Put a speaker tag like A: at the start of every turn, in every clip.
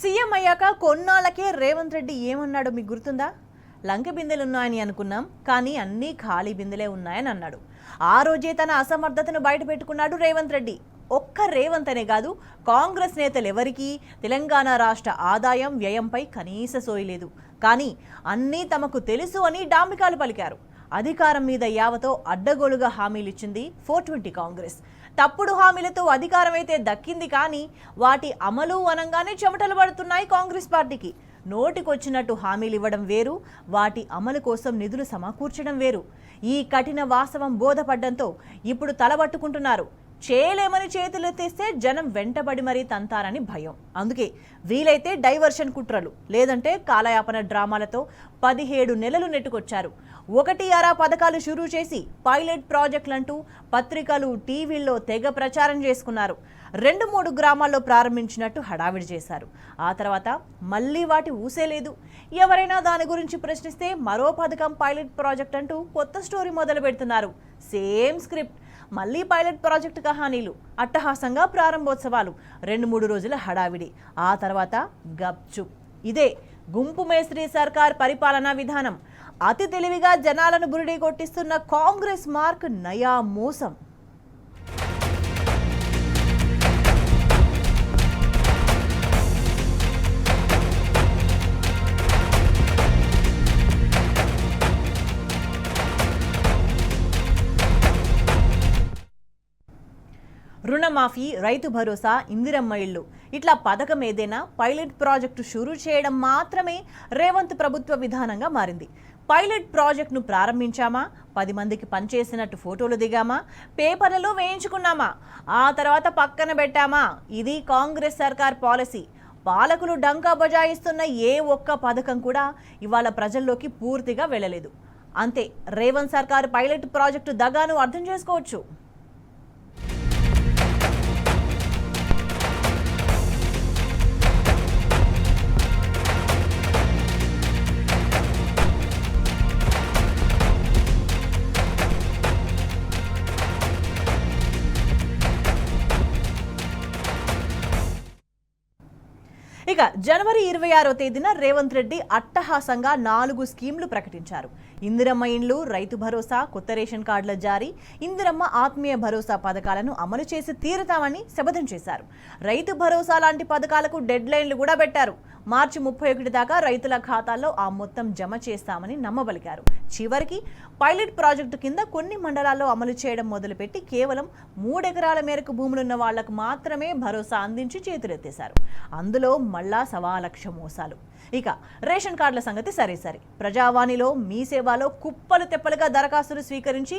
A: CM అయ్యాక కొన్నాళ్ళకే రేవంత్ రెడ్డి ఏమన్నాడో మీకు గుర్తుందా? లంక బిందెలున్నాయని అనుకున్నాం, కానీ అన్నీ ఖాళీ బిందెలే ఉన్నాయని అన్నాడు. ఆ రోజే తన అసమర్థతను బయటపెట్టుకున్నాడు రేవంత్ రెడ్డి. ఒక్క రేవంత్ అనే కాదు, కాంగ్రెస్ నేతలు ఎవరికీ తెలంగాణ రాష్ట్ర ఆదాయం వ్యయంపై కనీస సోయి లేదు. కానీ అన్నీ తమకు తెలుసు అని డాంబికాలు పలికారు. అధికారం మీద యావతో అడ్డగోలుగా హామీలిచ్చింది 420 కాంగ్రెస్. తప్పుడు హామీలతో అధికారం అయితే దక్కింది, కానీ వాటి అమలు అనంగానే చెమటలు పడుతున్నాయి కాంగ్రెస్ పార్టీకి. నోటికొచ్చినట్టు హామీలు ఇవ్వడం వేరు, వాటి అమలు కోసం నిధులు సమకూర్చడం వేరు. ఈ కఠిన వాస్తవం బోధపడ్డంతో ఇప్పుడు తలబట్టుకుంటున్నారు. చేయలేమని చేతులెత్తేస్తే జనం వెంటబడి మరీ తంతారని భయం. అందుకే వీలైతే డైవర్షన్ కుట్రలు, లేదంటే కాలయాపన డ్రామాలతో 17 నెలలు నెట్టుకొచ్చారు. 1-6 పథకాలు షురూ చేసి పైలట్ ప్రాజెక్టులంటూ పత్రికలు, టీవీల్లో తెగ ప్రచారం చేసుకున్నారు. 2-3 గ్రామాల్లో ప్రారంభించినట్టు హడావిడి చేశారు. ఆ తర్వాత మళ్ళీ వాటి ఊసేలేదు. ఎవరైనా దాని గురించి ప్రశ్నిస్తే మరో పథకం పైలట్ ప్రాజెక్ట్ అంటూ కొత్త స్టోరీ మొదలు పెడుతున్నారు. సేమ్ స్క్రిప్ట్, మళ్ళీ పైలట్ ప్రాజెక్టు కహానీలు, అట్టహాసంగా ప్రారంభోత్సవాలు, 2-3 రోజుల హడావిడి, ఆ తర్వాత గప్చుప్. ఇదే గుంపు మేస్త్రీ సర్కార్ పరిపాలనా విధానం. అతి తెలివిగా జనాలను బురిడి కొట్టిస్తున్న కాంగ్రెస్ మార్క్ నయా మోసం. రుణమాఫీ, రైతు భరోసా, ఇందిరమ్మ ఇళ్ళు, ఇట్లా పథకం ఏదైనా పైలట్ ప్రాజెక్టు షురూ చేయడం మాత్రమే రేవంత్ ప్రభుత్వ విధానంగా మారింది. పైలట్ ప్రాజెక్టును ప్రారంభించామా, 10 మందికి పనిచేసినట్టు ఫోటోలు దిగామా, పేపర్లలో వేయించుకున్నామా, ఆ తర్వాత పక్కన పెట్టామా, ఇది కాంగ్రెస్ సర్కార్ పాలసీ. పాలకులు డంకా బజాయిస్తున్న ఏ ఒక్క పథకం కూడా ఇవాళ ప్రజల్లోకి పూర్తిగా వెళ్ళలేదు. అంతే, రేవంత్ సర్కార్ పైలట్ ప్రాజెక్టు దగాను అర్థం చేసుకోవచ్చు. ఇక జనవరి 26వ తేదీన రేవంత్ రెడ్డి అట్టహాసంగా 4 స్కీమ్లు ప్రకటించారు. ఇందిరమ్మ ఇండ్లు, రైతు భరోసా, కొత్త రేషన్ కార్డుల జారీ, ఇందిరమ్మ ఆత్మీయ భరోసా పథకాలను అమలు చేసి తీరుతామని శపథం చేశారు. రైతు భరోసా లాంటి పథకాలకు డెడ్ లైన్లు కూడా పెట్టారు. మార్చి 31 దాకా రైతుల ఖాతాల్లో ఆ మొత్తం జమ చేస్తామని నమ్మబలికారు. చివరికి పైలట్ ప్రాజెక్టు కింద కొన్ని మండలాల్లో అమలు చేయడం మొదలుపెట్టి కేవలం 3 ఎకరాల మేరకు భూములున్న వాళ్లకు మాత్రమే భరోసా అందించి చేతులెత్తేశారు. అందులో మళ్ళా 1,00,000 మోసాలు. ఇక రేషన్ కార్డుల సంగతి సరే, ప్రజావాణిలో, మీ సేవలో కుప్పలు తెప్పలుగా దరఖాస్తులు స్వీకరించి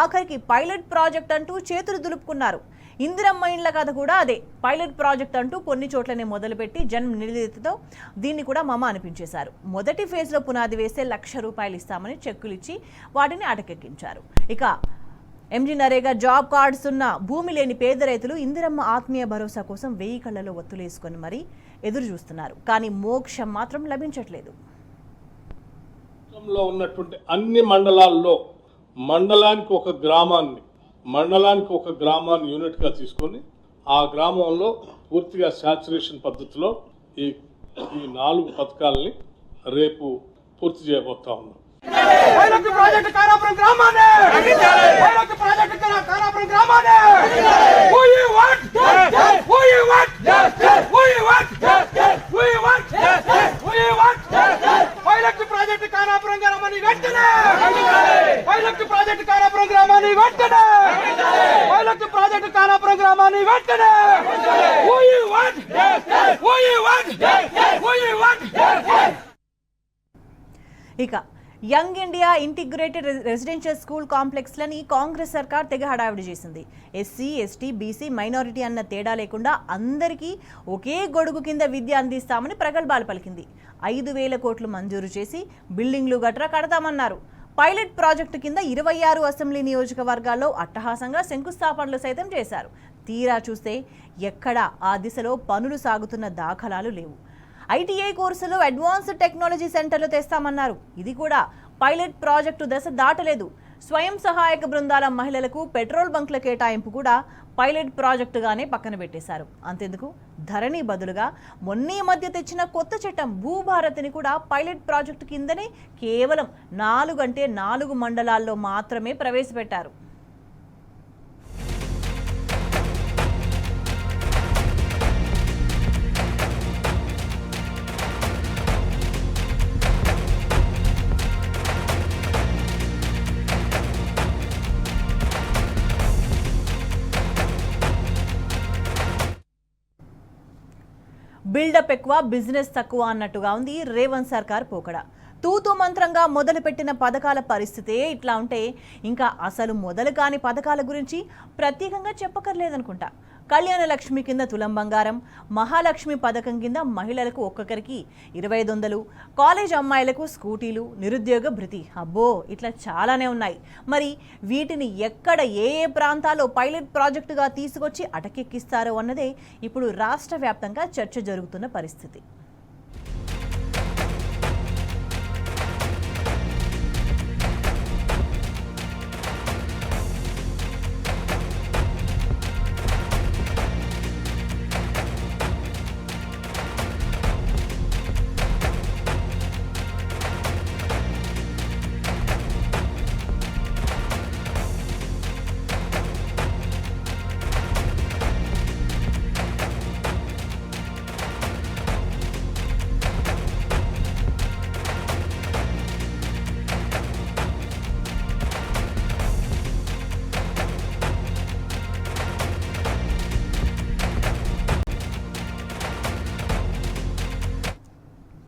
A: ఆఖరికి పైలట్ ప్రాజెక్ట్ అంటూ చేతులు దులుపుకున్నారు. ఇందిరమ్మ ఇండ్ల కథ కూడా అదే. పైలట్ ప్రాజెక్ట్ అంటూ కొన్ని చోట్లనే మొదలుపెట్టి జనం నిలదీతతో దీన్ని కూడా మమ అనిపించేశారు. మొదటి ఫేజ్లో పునాది వేస్తే ₹1,00,000 ఇస్తామని చెక్కులు ఇచ్చి వాటిని అటకెక్కించారు. ఇక ఎంజీ నరేగా జాబ్ కార్డ్స్ ఉన్న భూమి లేని పేద రైతులు ఇందిరమ్మ ఆత్మీయ భరోసా కోసం 1000 కళ్ళలో ఒత్తులేసుకొని మరీ ఎదురు చూస్తున్నారు. కానీ మోక్షం మాత్రం లభించట్లేదు.
B: ఉన్నటువంటి అన్ని మండలాల్లో మండలానికి ఒక గ్రామాన్ని యూనిట్గా తీసుకొని ఆ గ్రామంలో పూర్తిగా శాచురేషన్ పద్ధతిలో ఈ 4 పథకాలని రేపు పూర్తి చేయబోతా ఉన్నాం.
A: ఇక young India integrated residential school కాంప్లెక్స్లని కాంగ్రెస్ సర్కార్ తెగ హడావిడి చేసింది. ఎస్సీ, ఎస్టీ, బీసీ, మైనారిటీ అన్న తేడా లేకుండా అందరికీ ఒకే గొడుగు కింద విద్య అందిస్తామని ప్రగల్భాలు పలికింది. 5,000 కోట్లు మంజూరు చేసి బిల్డింగ్లు గట్రా కడతామన్నారు. పైలట్ ప్రాజెక్టు కింద 26 అసెంబ్లీ నియోజకవర్గాల్లో అట్టహాసంగా శంకుస్థాపనలు సైతం చేశారు. తీరా చూస్తే ఎక్కడా ఆ దిశలో పనులు సాగుతున్న దాఖలాలు లేవు. ఐటీఐ కోర్సులో అడ్వాన్స్డ్ టెక్నాలజీ సెంటర్లు తెస్తామన్నారు. ఇది కూడా పైలట్ ప్రాజెక్టు దశ దాటలేదు. స్వయం సహాయక బృందాల మహిళలకు పెట్రోల్ బంక్ల కేటాయింపు కూడా పైలట్ ప్రాజెక్టుగానే పక్కన పెట్టేశారు. అంతెందుకు, ధరణి బదులుగా మొన్నీ మధ్య తెచ్చిన కొత్త చట్టం భూభారతిని కూడా పైలట్ ప్రాజెక్టు కిందనే కేవలం 4 మండలాల్లో మాత్రమే ప్రవేశపెట్టారు. బిల్డప్ ఎక్కువ, బిజినెస్ తక్కువ అన్నట్టుగా ఉంది రేవంత్ సర్కార్ పోకడ. తూతూ మంత్రంగా మొదలుపెట్టిన పథకాల పరిస్థితే ఇట్లా ఉంటే ఇంకా అసలు మొదలు కాని పథకాల గురించి ప్రత్యేకంగా చెప్పకర్లేదనుకుంటా. కళ్యాణ లక్ష్మి కింద తులం బంగారం, మహాలక్ష్మి పథకం కింద మహిళలకు ఒక్కొక్కరికి 2500, కాలేజ్ అమ్మాయిలకు స్కూటీలు, నిరుద్యోగ భృతి, అబ్బో ఇట్లా చాలానే ఉన్నాయి. మరి వీటిని ఎక్కడ ఏ ప్రాంతాల్లో పైలట్ ప్రాజెక్టుగా తీసుకొచ్చి అటకెక్కిస్తారో అన్నదే ఇప్పుడు రాష్ట్ర వ్యాప్తంగా చర్చ జరుగుతున్న పరిస్థితి.